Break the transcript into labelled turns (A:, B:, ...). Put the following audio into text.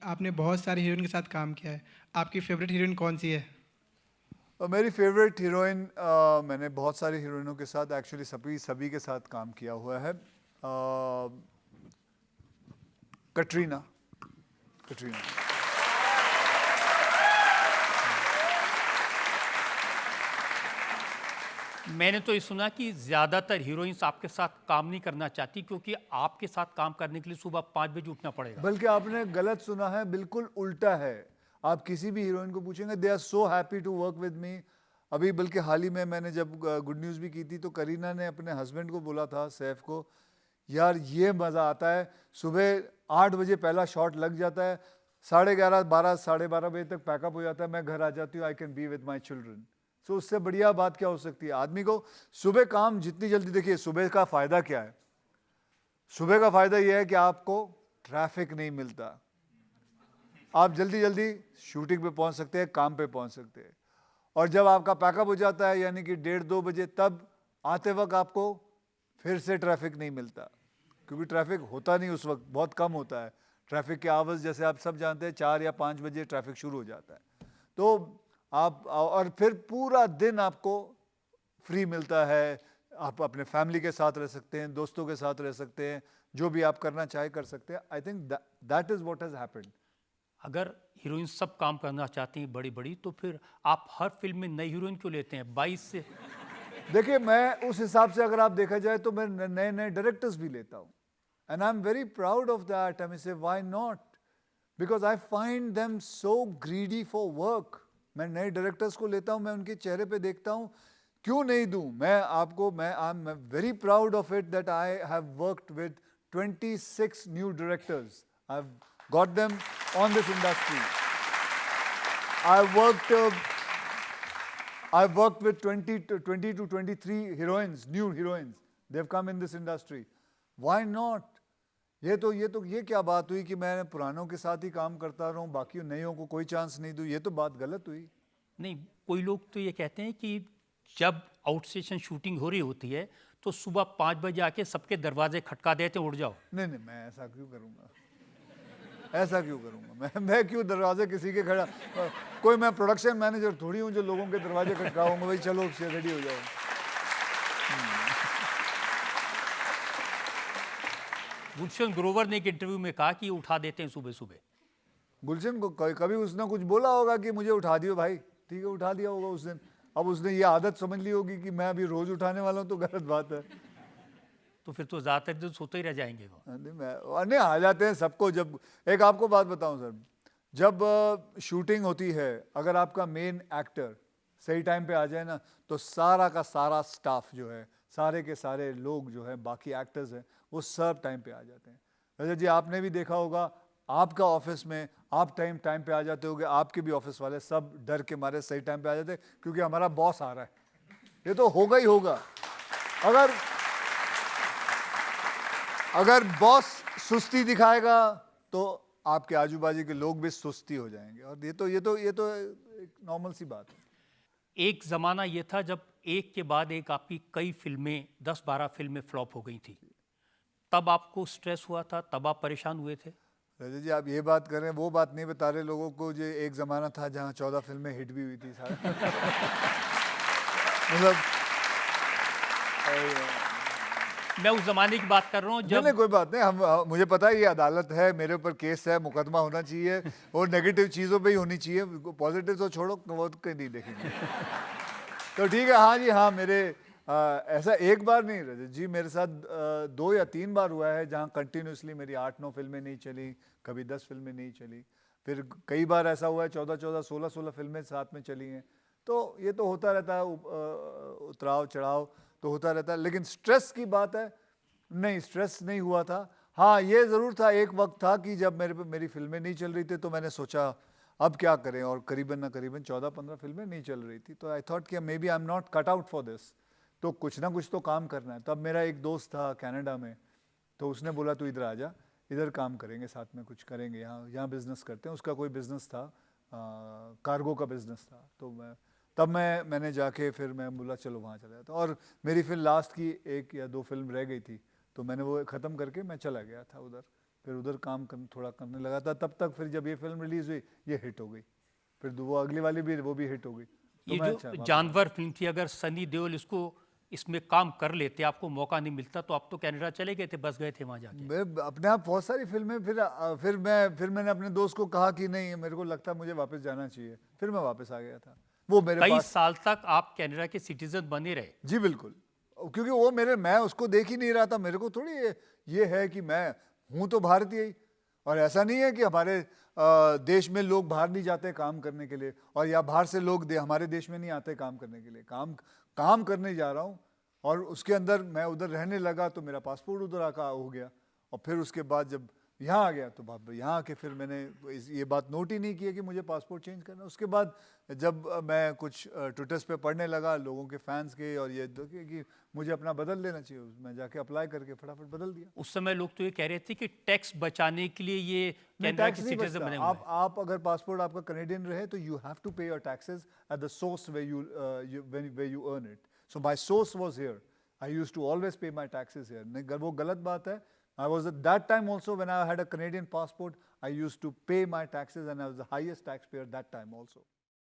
A: आपने बहुत सारी हीरोइन के साथ काम किया है, आपकी फेवरेट हीरोइन कौन सी है?
B: मेरी फेवरेट हीरोइन, मैंने बहुत सारी हीरोइनों के साथ एक्चुअली सभी सभी के साथ काम किया हुआ है। कटरीना कटरीना
C: मैंने तो ये सुना कि ज़्यादातर हीरोइंस आपके साथ काम नहीं करना चाहती क्योंकि आपके साथ काम करने के लिए सुबह 5 बजे उठना पड़ेगा।
B: बल्कि आपने गलत सुना है, बिल्कुल उल्टा है। आप किसी भी हीरोइन को पूछेंगे, they are so happy to work with me. अभी बल्कि हाल ही में मैंने जब गुड न्यूज़ भी की थी तो करीना ने अपने हस्बैंड को बोला था, सैफ को, यार ये मज़ा आता है, सुबह 8 बजे पहला शॉट लग जाता है, 11:30 12 12:30 बजे तक पैकअप हो जाता है, मैं घर आ जाती हूँ, I can be with my children. सो उससे बढ़िया बात क्या हो सकती है? आदमी को सुबह काम जितनी जल्दी, देखिए सुबह का फ़ायदा क्या है? सुबह का फ़ायदा यह है कि आपको ट्रैफिक नहीं मिलता, आप जल्दी जल्दी शूटिंग पे पहुंच सकते हैं, काम पे पहुंच सकते हैं। और जब आपका पैकअप हो जाता है यानी कि 1:30-2 बजे, तब आते वक्त आपको फिर से ट्रैफिक नहीं मिलता, क्योंकि ट्रैफिक होता नहीं उस वक्त, बहुत कम होता है। ट्रैफिक के आवर्स जैसे आप सब जानते हैं 4 या 5 बजे ट्रैफिक शुरू हो जाता है। तो आप और फिर पूरा दिन आपको फ्री मिलता है, आप अपने फैमिली के साथ रह सकते हैं, दोस्तों के साथ रह सकते हैं, जो भी आप करना चाहे कर सकते हैं। I think that is what has happened.
C: अगर हीरोइन सब काम करना चाहती हैं बड़ी बड़ी तो फिर आप हर फिल्म में नई हीरोइन क्यों लेते हैं? 22 से
B: देखिए, मैं उस हिसाब से अगर आप देखा जाए तो मैं नए नए डायरेक्टर्स भी लेता हूँ, and I am very proud of that. I say why not, because I find them so greedy for work. मैं नए डायरेक्टर्स को लेता हूँ, मैं उनके चेहरे पे देखता हूँ, क्यों नहीं दूं मैं आपको। मैं आई am very proud of it that I have worked with 26 new directors. I have got them on this industry. I worked I've worked with 20 to 23 heroines, new heroines. They've come in this industry. Why not? ये क्या बात हुई कि मैं पुरानों के साथ ही काम करता रहूं, बाकी नयों को कोई चांस नहीं दूं? ये तो बात गलत हुई।
C: नहीं, कोई लोग तो ये कहते हैं कि जब आउट स्टेशन शूटिंग हो रही होती है तो सुबह 5 बजे आके सबके दरवाजे खटका देते हैं, उठ जाओ।
B: नहीं नहीं, मैं ऐसा क्यों करूंगा? ऐसा क्यों करूंगा? मैं क्यों दरवाजे किसी के खड़ा? कोई मैं प्रोडक्शन मैनेजर थोड़ी हूँ जो लोगों के दरवाजे खटकाऊंगा, भाई चलो रेडी हो जाओ।
C: गुलशन ग्रोवर ने एक इंटरव्यू में कहा कि ये उठा देते हैं सुबह सुबह।
B: गुलशन को कभी उसने कुछ बोला होगा कि मुझे उठा दियो भाई, ठीक है, उठा दिया होगा उस दिन। अब उसने ये आदत समझ ली होगी कि मैं अभी रोज उठाने वाला हूँ, तो गलत बात है।
C: तो फिर तो ज़्यादातर दिन सोते ही रह जाएंगे वो।
B: नहीं, आ जाते हैं सबको। जब एक आपको बात बताऊं सर, जब शूटिंग होती है, अगर आपका मेन एक्टर सही टाइम पे आ जाए ना, तो सारा का सारा स्टाफ जो है, सारे के सारे लोग जो है, बाकी एक्टर्स हैं, वो सब टाइम पे आ जाते हैं। वैसे जी आपने भी देखा होगा, आपका ऑफिस में आप टाइम टाइम पे आ जाते होगे, आपके भी ऑफिस वाले सब डर के मारे सही टाइम पे आ जाते हैं, क्योंकि हमारा बॉस आ रहा है। ये तो होगा ही होगा। अगर अगर बॉस सुस्ती दिखाएगा तो आपके आजू बाजू के लोग भी सुस्ती हो जाएंगे, और ये तो एक नॉर्मल सी बात है।
C: एक ज़माना ये था जब एक के बाद एक आपकी कई फिल्में 10-12 फिल्में फ्लॉप हो गई थी, तब आपको स्ट्रेस हुआ था, तब आप परेशान हुए थे?
B: रजत जी, आप ये बात कर रहे हैं, वो बात नहीं बता रहे लोगों को जो एक ज़माना था जहाँ 14 फिल्में हिट भी हुई थी सारा। मतलब
C: मैं उस ज़माने की बात कर रहा हूँ
B: नहीं
C: जब
B: कोई बात नहीं, मुझे पता है ये अदालत है, मेरे ऊपर केस है, मुकदमा होना चाहिए, और नेगेटिव चीज़ों पे ही होनी चाहिए, पॉजिटिव तो छोड़ो, वो तो कहीं नहीं देखेंगे। तो ठीक है, हाँ जी हाँ, मेरे ऐसा एक बार नहीं रजत जी, मेरे साथ 2 या 3 बार हुआ है जहाँ कंटिन्यूसली मेरी 8-9 फिल्में नहीं चली, कभी 10 फिल्में नहीं चली। फिर कई बार ऐसा हुआ है 14-14, 16-16 फिल्में साथ में चली हैं। तो ये तो होता रहता है, उतराव चढ़ाव तो होता रहता है। लेकिन स्ट्रेस की बात है, नहीं, स्ट्रेस नहीं हुआ था। हाँ, ये ज़रूर था, एक वक्त था कि जब मेरी फिल्में नहीं चल रही थी, तो मैंने सोचा अब क्या करें, और करीबन ना करीबन 14-15 फिल्में नहीं चल रही थी, तो आई थॉट कि maybe I am not cut out for this, तो कुछ ना कुछ तो काम करना है। तब मेरा एक दोस्त था कनाडा में, तो उसने बोला तू इधर आ जा, इधर काम करेंगे, साथ में कुछ करेंगे, यहाँ बिज़नेस करते हैं। उसका कोई बिज़नेस था, कार्गो का बिज़नेस था। तो मैंने जाके फिर मैं बोला चलो वहाँ चला जाता। और मेरी फिर लास्ट की 1 या 2 फिल्म रह गई थी, तो मैंने वो ख़त्म करके मैं चला गया था उधर। फिर उधर थोड़ा करने लगा था। तब तक फिर जब ये फिल्म रिलीज हुई ये हिट हो गई, फिर वो अगली वाली भी वो भी हिट हो गई। तो
C: ये
B: मैं
C: जो
B: वापस
C: जानवर फिल्म थी, अगर सनी देओल इसको इसमें काम कर लेते, आपको मौका नहीं मिलता, तो आप तो कनाडा चले गए थे, बस गए थे वहां जाके।
B: मैं अपने आप बहुत सारी फिल्में फिर मैंने अपने दोस्त को कहा कि नहीं मेरे को लगता है मुझे वापस जाना चाहिए, फिर मैं वापस आ गया था। वो मेरे
C: कई
B: पास
C: साल तक आप कनाडा के सिटीजन बने रहे।
B: जी बिल्कुल, क्योंकि वो मैं उसको देख ही नहीं रहा था। मेरे को थोड़ी ये है कि मैं हूं तो भारतीय ही, और ऐसा नहीं है कि हमारे देश में लोग बाहर नहीं जाते काम करने के लिए, और या बाहर से लोग हमारे देश में नहीं आते काम करने के लिए। काम करने जा रहा हूँ, और उसके अंदर मैं उधर रहने लगा तो मेरा पासपोर्ट उधर आका हो गया, और फिर उसके बाद जब यहाँ आ गया तो यहाँ आके फिर मैंने ये बात नोट ही नहीं की है कि मुझे पासपोर्ट चेंज करना। उसके बाद जब मैं कुछ ट्विटर्स पे पढ़ने लगा लोगों के फैंस के, और ये कि मुझे अपना बदल लेना चाहिए, मैं जाके अप्लाई करके फटाफट बदल दिया।
C: उस समय लोग तो ये कह रहे थे कि टैक्स बचाने के लिए ये
B: नहीं,
C: कनाडा
B: टैक्स
C: के
B: नहीं
C: सिटीजन
B: बचता।
C: बने हुए हैं।
B: आप अगर पासपोर्ट आपका कनेडियन रहे तो you have to pay your taxes at the source way you earn it. So my source was here, I used to always pay my taxes here. नहीं, वो गलत बात है। I was at that time also, when I had a Canadian passport, I used to pay my taxes, and I was the highest taxpayer that time also.